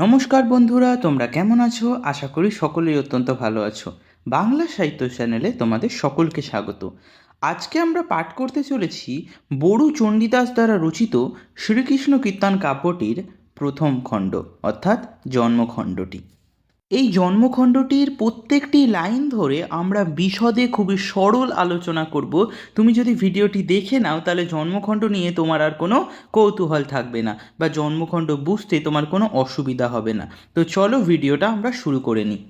নমস্কার বন্ধুরা, তোমরা কেমন আছো? আশা করি সকলেই অত্যন্ত ভালো আছো। বাংলা সাহিত্য চ্যানেলে তোমাদের সকলকে স্বাগত। আজকে আমরা পাঠ করতে চলেছি বড়ু চণ্ডীদাস দ্বারা রচিত শ্রীকৃষ্ণ কীর্তন কাব্যটির প্রথম খণ্ড, অর্থাৎ জন্মখণ্ডটি। এই জন্মখণ্ডটির প্রত্যেকটি লাইন ধরে আমরা বিশদে খুবই সরল আলোচনা করব। তুমি যদি ভিডিওটি দেখে নাও তাহলে জন্মখণ্ড নিয়ে তোমার আর কোনো কৌতূহল থাকবে না, বা জন্মখণ্ড বুঝতে তোমার কোনো অসুবিধা হবে না। তো চলো ভিডিওটা আমরা শুরু করে নিই।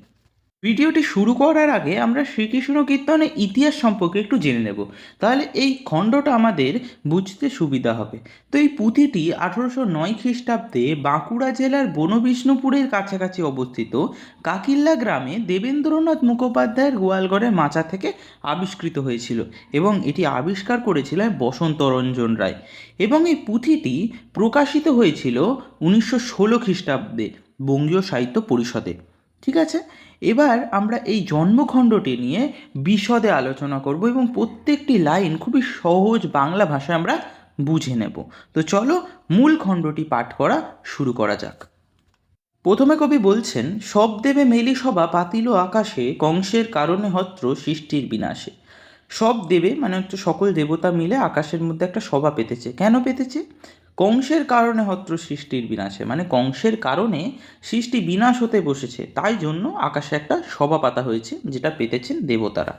ভিডিওটি শুরু করার আগে আমরা শ্রীকৃষ্ণ কীর্তনের ইতিহাস সম্পর্কে একটু জেনে নেব, তাহলে এই খণ্ডটা আমাদের বুঝতে সুবিধা হবে। তো এই পুঁথিটি 1809 খ্রিস্টাব্দে বাঁকুড়া জেলার বনবিষ্ণুপুরের কাছাকাছি অবস্থিত কাকিল্লা গ্রামে দেবেন্দ্রনাথ মুখোপাধ্যায়ের গোয়ালঘরের মাচা থেকে আবিষ্কৃত হয়েছিল, এবং এটি আবিষ্কার করেছিলেন বসন্তরঞ্জন রায়। এবং এই পুঁথিটি প্রকাশিত হয়েছিল 1916 খ্রিস্টাব্দে বঙ্গীয় সাহিত্য পরিষদে। ঠিক আছে, এবার আমরা এই জন্মখণ্ডটি নিয়ে বিশদে আলোচনা করব, এবং প্রত্যেকটি লাইন খুবই সহজ বাংলা ভাষায় আমরা বুঝে নেব। তো চলো মূল খণ্ডটি পাঠ করা শুরু করা যাক। প্রথমে কবি বলছেন, সব দেবে মেলি সভা পাতিল আকাশে, কংসের কারণে হত্র সৃষ্টির বিনাশে। সব দেবে মানে হচ্ছে সকল দেবতা মিলে আকাশের মধ্যে একটা সভা পেতেছে। কেন পেতেছে? কংসের কারণে হত্র সৃষ্টির বিনাশে, মানে কংসের কারণে সৃষ্টি বিনাশ হতে বসেছে, তাই জন্য আকাশে একটা সভা পাতা হয়েছে, যেটা পেতেছেন দেবতারা।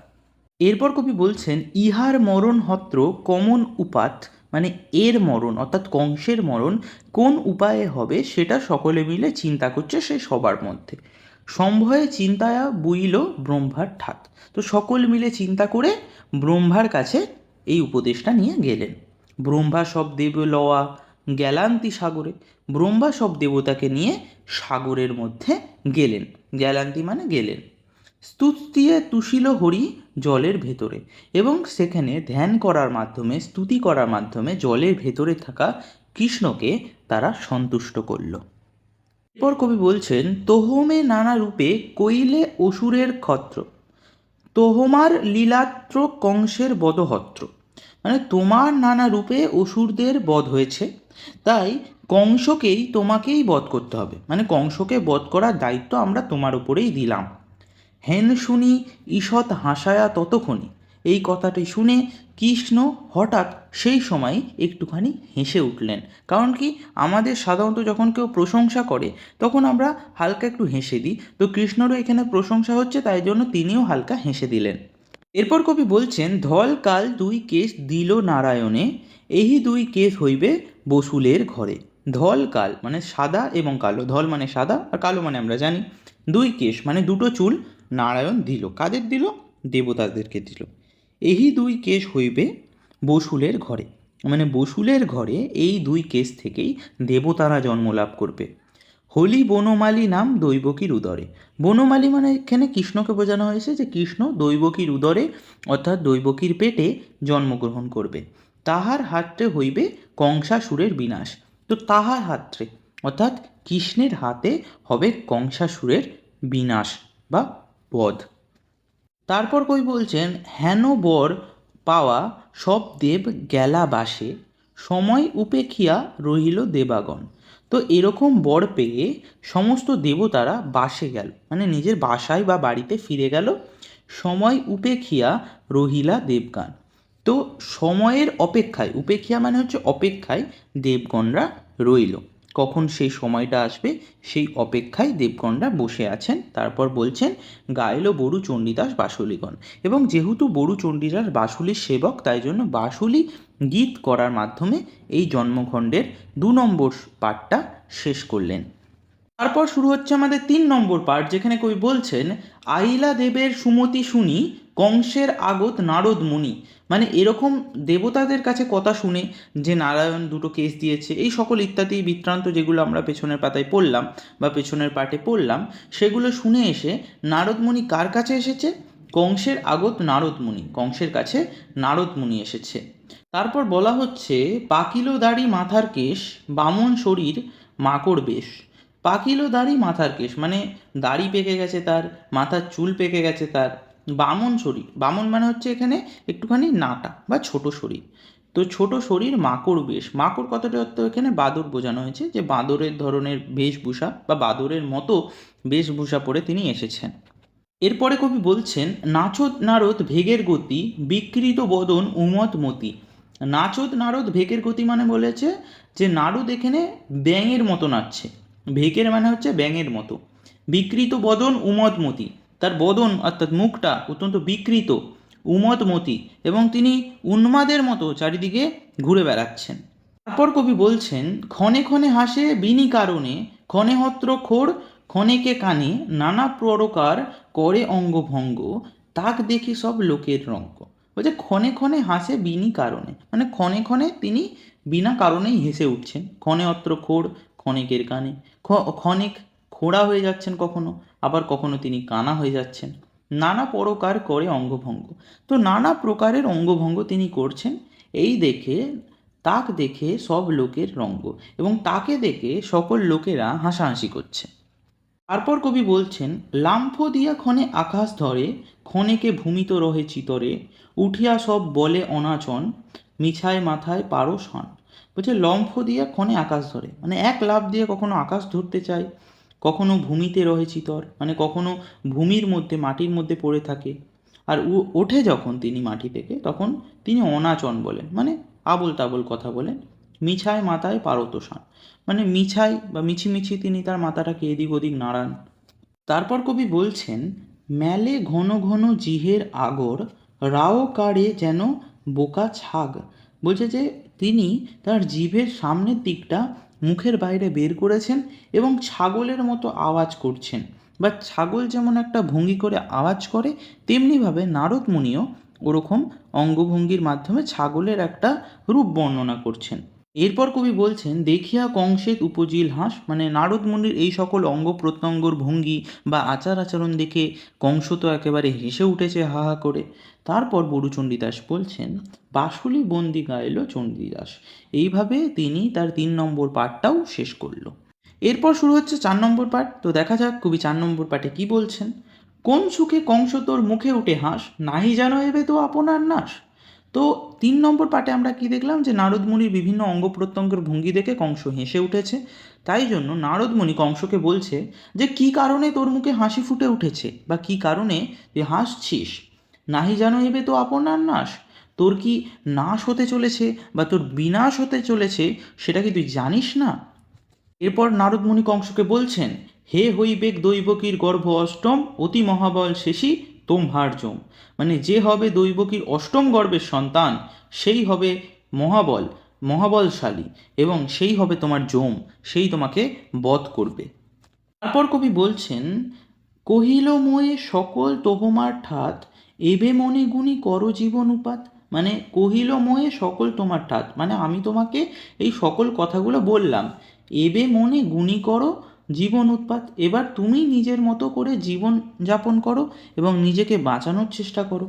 এরপর কবি বলছেন, ইহার মরণ হত্র কমন উপাত, মানে এর মরণ অর্থাৎ কংসের মরণ কোন উপায়ে হবে সেটা সকলে মিলে চিন্তা করছে সে সবার মধ্যে। সম্ভয়ে চিন্তায়া বুইল ব্রহ্মার ঠাত। তো সকল মিলে চিন্তা করে ব্রহ্মার কাছে এই উপদেশটা নিয়ে গেলেন। ব্রহ্মা সব দেব লওয়া গ্যালান্তি সাগরে। ব্রহ্মা সব দেবতাকে নিয়ে সাগরের মধ্যে গেলেন। গ্যালান্তি মানে গেলেন। স্তুতিয়ে তুষিল হরি জলের ভেতরে, এবং সেখানে ধ্যান করার মাধ্যমে, স্তুতি করার মাধ্যমে জলের ভেতরে থাকা কৃষ্ণকে তারা সন্তুষ্ট করল। এরপর কবি বলছেন, তোহমে নানা রূপে কইলে অসুরের ক্ষত্র, তোহমার লীলাত্র কংসের বদহত্র। মানে তোমার নানা রূপে অসুরদের বধ হয়েছে, তাই কংসকেই তোমাকেই বধ করতে হবে, মানে কংসকে বধ করার দায়িত্ব আমরা তোমার উপরেই দিলাম। হেন শুনি ঈষৎ হাসায়া ততক্ষণে। এই কথাটি শুনে কৃষ্ণ হঠাৎ সেই সময় একটুখানি হেসে উঠলেন। কারণ কি, আমাদের সাধারণত যখন কেউ প্রশংসা করে তখন আমরা হালকা একটু হেসে দিই, তো কৃষ্ণরও এখানে প্রশংসা হচ্ছে, তাই জন্য তিনিও হালকা হেসে দিলেন। এরপর কবি বলছেন, ধল কাল দুই কেশ দিল নারায়ণে, এই দুই কেশ হইবে বসুলের ঘরে। ধল কাল মানে সাদা এবং কালো, ধল মানে সাদা আর কালো মানে আমরা জানি। দুই কেশ মানে দুটো চুল নারায়ণ দিল। কাদের দিল? দেবতাদেরকে দিল। এই দুই কেশ হইবে বসুলের ঘরে, মানে বসুলের ঘরে এই দুই কেশ থেকেই দেবতারা জন্ম লাভ করবে। হোলি বনমালী নাম দৈবকীর উদরে। বনমালী মানে এখানে কৃষ্ণকে বোঝানো হয়েছে, যে কৃষ্ণ দৈবকীর উদরে অর্থাৎ দৈবকীর পেটে জন্মগ্রহণ করবে। তাহার হাতে হইবে কংসাসুরের বিনাশ। তো তাহার হাতে অর্থাৎ কৃষ্ণের হাতে হবে কংসাসুরের বিনাশ বা বধ। তারপর কই বলছেন, হেন বর পাওয়া সব দেব গেলা বাসে, সময় উপেক্ষিয়া রহিল দেবাগণ। তো এরকম বর পেয়ে সমস্ত দেবতারা বাসে গেল, মানে নিজের বাসায় বা বাড়িতে ফিরে গেল। সময় উপেক্ষিয়া রহিলা দেবগণ। তো সময়ের অপেক্ষায়, উপেক্ষিয়া মানে হচ্ছে অপেক্ষায়, দেবগণরা রইল। কখন সেই সময়টা আসবে সেই অপেক্ষায় দেবগণরা বসে আছেন। তারপর বলছেন, গাইল বড়ু চণ্ডীদাস বাসুলিগণ। এবং যেহেতু বড়ু চণ্ডীদাস বাসুলির সেবক, তাই জন্য বাসুলি গীত করার মাধ্যমে এই জন্মখণ্ডের 2 নম্বর পার্টটা শেষ করলেন। তারপর শুরু হচ্ছে আমাদের 3 নম্বর পার্ট, যেখানে কবি বলছেন, আইলা দেবের সুমতি শুনি কংসের আগত নারদ মুনি। মানে এরকম দেবতাদের কাছে কথা শুনে যে নারায়ণ দুটো কেস দিয়েছে, এই সকল ইত্যাদি বৃত্তান্ত যেগুলো আমরা পেছনের পাতায় পড়লাম বা পেছনের পার্টে পড়লাম, সেগুলো শুনে এসে নারদ মুনি কার কাছে এসেছে? কংসের আগত নারদ মুনি, কংসের কাছে নারদ মুনি এসেছে। তারপর বলা হচ্ছে, পাকিলো দাড়ি মাথার কেশ, বামন শরীর মাকড় বেশ। পাকিলো দাড়ি মাথার কেশ মানে দাড়ি পেকে গেছে তার, মাথার চুল পেকে গেছে তার। বামন শরীর, বামন মানে হচ্ছে এখানে একটুখানি নাটা বা ছোট শরীর। তো ছোট শরীর মাকড় বেশ, মাকড় কথাটা অর্থ এখানে বাদর বোঝানো হয়েছে, যে বাদরের ধরনের বেশভূষা বা বাদরের মতো বেশভূষা পরে তিনি এসেছেন। এরপরে কবি বলছেন, নাচদ নারদ ভেগের গতি, বিকৃত বদন উমদ মতি। নাচদ নারদ ভেগের গতি মানে বলেছে যে নারদ এখানে ব্যাঙের মতো নাচছে, ভেগের মানে হচ্ছে ব্যাঙের মতো। বিকৃত বদন উমদমতি, তার বদন অর্থাৎ মুখটা অত্যন্ত বিকৃত, উমদমতি, এবং তিনি উন্মাদের মতো চারিদিকে ঘুরে বেড়াচ্ছেন। তারপর কবি বলছেন, ক্ষণে ক্ষণে হাসে বিনি কারণে, ক্ষণে হত্র খোর ক্ষণেকে কানে, নানা প্রকার করে অঙ্গভঙ্গ, তাক দেখি সব লোকের রঙ্গ। বলছে ক্ষণে ক্ষণে হাসে বিনি কারণে, মানে ক্ষণে ক্ষণে তিনি বিনা কারণেই হেসে উঠছেন। ক্ষণে অত্র খোর ক্ষণেকের কানে, ক্ষণিক খোঁড়া হয়ে যাচ্ছেন কখনো, আবার কখনো তিনি কানা হয়ে যাচ্ছেন। নানা প্রকার করে অঙ্গভঙ্গ, তো নানা প্রকারের অঙ্গভঙ্গ তিনি করছেন। এই দেখে, তাক দেখে সব লোকের রঙ্গ, এবং তাকে দেখে সকল লোকেরা হাসাহাসি করছে। তারপর কবি বলছেন, লাম্ফ দিয়া ক্ষণে আকাশ ধরে, ক্ষণেকে ভূমিত রহে চিতরে, উঠিয়া সব বলে অনাচন, মিছায় মাথায় পারো শন। বলছে লম্ফ দিয়া ক্ষণে আকাশ ধরে, মানে এক লাফ দিয়ে কখনো আকাশ ধরতে চায়, কখনো ভূমিতে রহে চিতর, মানে কখনো ভূমির মধ্যে মাটির মধ্যে পড়ে থাকে, আর ওঠে যখন তিনি মাটি থেকে, তখন তিনি অনাচন বলেন, মানে আবোল তাবোল কথা বলেন। মিছায় মাথায় পারতোষণ, মানে মিছাই বা মিছিমিছি তিনি তার মাথাটাকে এদিক ওদিক নাড়ান। তারপর কবি বলছেন, মেলে ঘন ঘন জিহের আগর, রাও কাড়ে যেন বোকা ছাগ। বলছে যে তিনি তার জিভের সামনের দিকটা মুখের বাইরে বের করেছেন এবং ছাগলের মতো আওয়াজ করছেন, বা ছাগল যেমন একটা ভঙ্গি করে আওয়াজ করে, তেমনিভাবে নারদ মুনিও ওরকম অঙ্গভঙ্গির মাধ্যমে ছাগলের একটা রূপ বর্ণনা করছেন। এরপর কবি বলছেন, দেখিয়া কংসেত উপজিল হাঁস, মানে নারদ মুনির এই সকল অঙ্গ প্রত্যঙ্গর ভঙ্গি বা আচার আচরণ দেখে কংস তো একেবারে হেসে উঠেছে হা হা করে। তারপর বড়ু চণ্ডীদাস বলছেন, বাঁশুলি বন্দি গাইল চণ্ডীদাস। এইভাবে তিনি তার 3 নম্বর পাঠটাও শেষ করল। এরপর শুরু হচ্ছে 4 নম্বর পাঠ। তো দেখা যাক কবি 4 নম্বর পাঠে কি বলছেন। কোন সুখে কংস তোর মুখে উঠে হাঁস, নাহি যেন এবে তো আপনার নাশ। তো 3 নম্বর পাঠে আমরা কি দেখলাম, যে নারদ মুনির বিভিন্ন অঙ্গ প্রত্যঙ্গের ভঙ্গি দেখে কংস হেসে উঠেছে। তাই জন্য নারদ মুনি কংসকে বলছে যে কি কারণে তোর মুখে হাসি ফুটে উঠেছে, বা কি কারণে তুই হাসছিস। নাহি যেন এবে তো আপনার নাশ, তোর কি নাশ হতে চলেছে বা তোর বিনাশ হতে চলেছে, সেটা কি তুই জানিস না। এরপর নারদ মুনি কংসকে বলছেন, হে হইবেক দৈবকীর গর্ভ অষ্টম, অতি মহাবল শেষী তোমহার্যম। মানে যে হবে দৈবকীর অষ্টম গর্ভের সন্তান, সেই হবে মহাবল, মহাবলশালী, এবং সেই হবে তোমার যম, সেই তোমাকে বধ করবে। তারপর কবি বলছেন, কহিল মোয়ে সকল তোহমার ঠাত, এবে মনে গুণী কর জীবন উপাত। মানে কহিল মোয়ে সকল তোমার ঠাত, মানে আমি তোমাকে এই সকল কথাগুলো বললাম, এবে মনে গুণী করো জীবন উৎপাত, এবার তুমি নিজের মতো করে জীবন যাপন করো এবং নিজেকে বাঁচানোর চেষ্টা করো।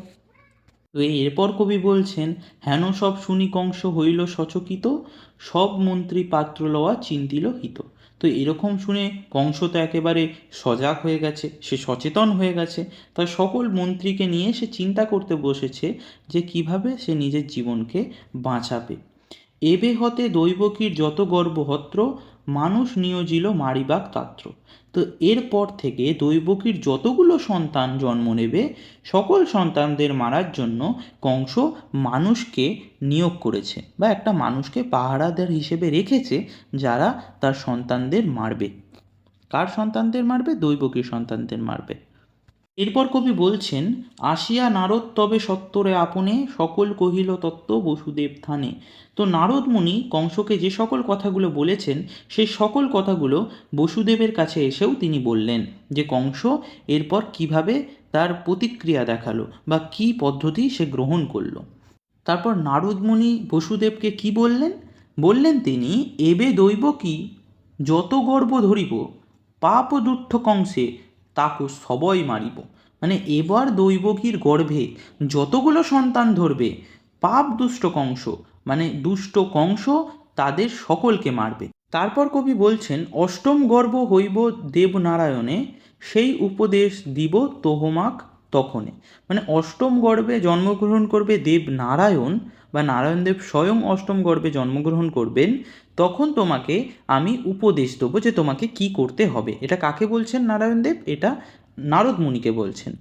তো এরপর কবি বলছেন, হেন সব শুনি কংস হইল সচকিত, সব মন্ত্রী পাত্র লওয়া চিন্তিল হিত। তো এরকম শুনে কংস তো একেবারে সজাগ হয়ে গেছে, সে সচেতন হয়ে গেছে, তার সকল মন্ত্রীকে নিয়ে সে চিন্তা করতে বসেছে যে কিভাবে সে নিজের জীবনকে বাঁচাবে। এবে হতে দৈবকীর যত গর্বহত্র, মানুষ নিয়োজিল মারিবাক তাত্র। তো এরপর থেকে দৈবকীর যতগুলো সন্তান জন্ম নেবে, সকল সন্তানদের মারার জন্য কংস মানুষকে নিয়োগ করেছে, বা একটা মানুষকে পাহারাদার হিসেবে রেখেছে, যারা তার সন্তানদের মারবে। কার সন্তানদের মারবে? দৈবকীর সন্তানদের মারবে। এরপর কবি বলছেন, আসিয়া নারদ তবে সত্তরে আপনে, সকল কহিল তত্ত্ব বসুদেব থানে। তো নারদ মুনি কংসকে যে সকল কথাগুলো বলেছেন, সেই সকল কথাগুলো বসুদেবের কাছে এসেও তিনি বললেন, যে কংস এরপর কিভাবে তার প্রতিক্রিয়া দেখালো বা কি পদ্ধতি সে গ্রহণ করলো। তারপর নারদ মুনি বসুদেবকে কি বললেন? বললেন তিনি, এবে দৈবকী যত গর্ব ধরিব, পাপ দুঃখ কংসে তাকু সবই মারিব। মানে এবার দৈবকীর গর্ভে যতগুলো সন্তান ধরবে, পাপ দুষ্ট কংস, মানে দুষ্ট কংস তাদের সকলকে মারবে। তারপর কবি বলছেন, অষ্টম গর্ভ হইব দেবনারায়ণে, সেই উপদেশ দিব তোহমাক তখনে। মানে অষ্টম গর্ভে জন্মগ্রহণ করবে দেবনারায়ণ, বা নারায়ণদেব স্বয়ং অষ্টম গর্ভে জন্মগ্রহণ করবেন, তখন তোমাকে আমি উপদেশ দেবো যে তোমাকে কি করতে হবে। এটা কাকে বলছেন নারায়ণদেব? এটা নারদ মুনিকে বলছেন।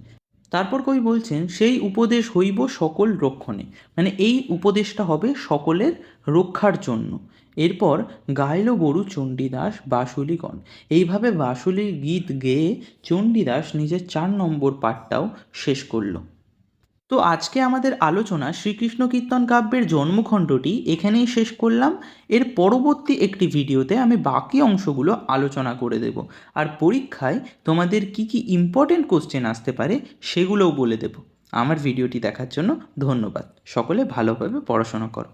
তারপর কবি বলছেন, সেই উপদেশ হইব সকল রক্ষণে, মানে এই উপদেশটা হবে সকলের রক্ষার জন্য। এরপর গাইল বড়ু চণ্ডীদাস বাঁশুলিগণ। এইভাবে বাঁশুলির গীত গেয়ে চণ্ডীদাস নিজের 4 নম্বর পাঠটাও শেষ করলো। তো আজকে আমাদের আলোচনা শ্রীকৃষ্ণ কীর্তন কাব্যের জন্মখণ্ডটি এখানেই শেষ করলাম। এর পরবর্তী একটি ভিডিওতে আমি বাকি অংশগুলো আলোচনা করে দেব, আর পরীক্ষায় তোমাদের কি কি ইম্পর্টেন্ট কোশ্চেন আসতে পারে সেগুলোও বলে দেব। আমার ভিডিওটি দেখার জন্য ধন্যবাদ। সকলে ভালোভাবে পড়াশোনা করো।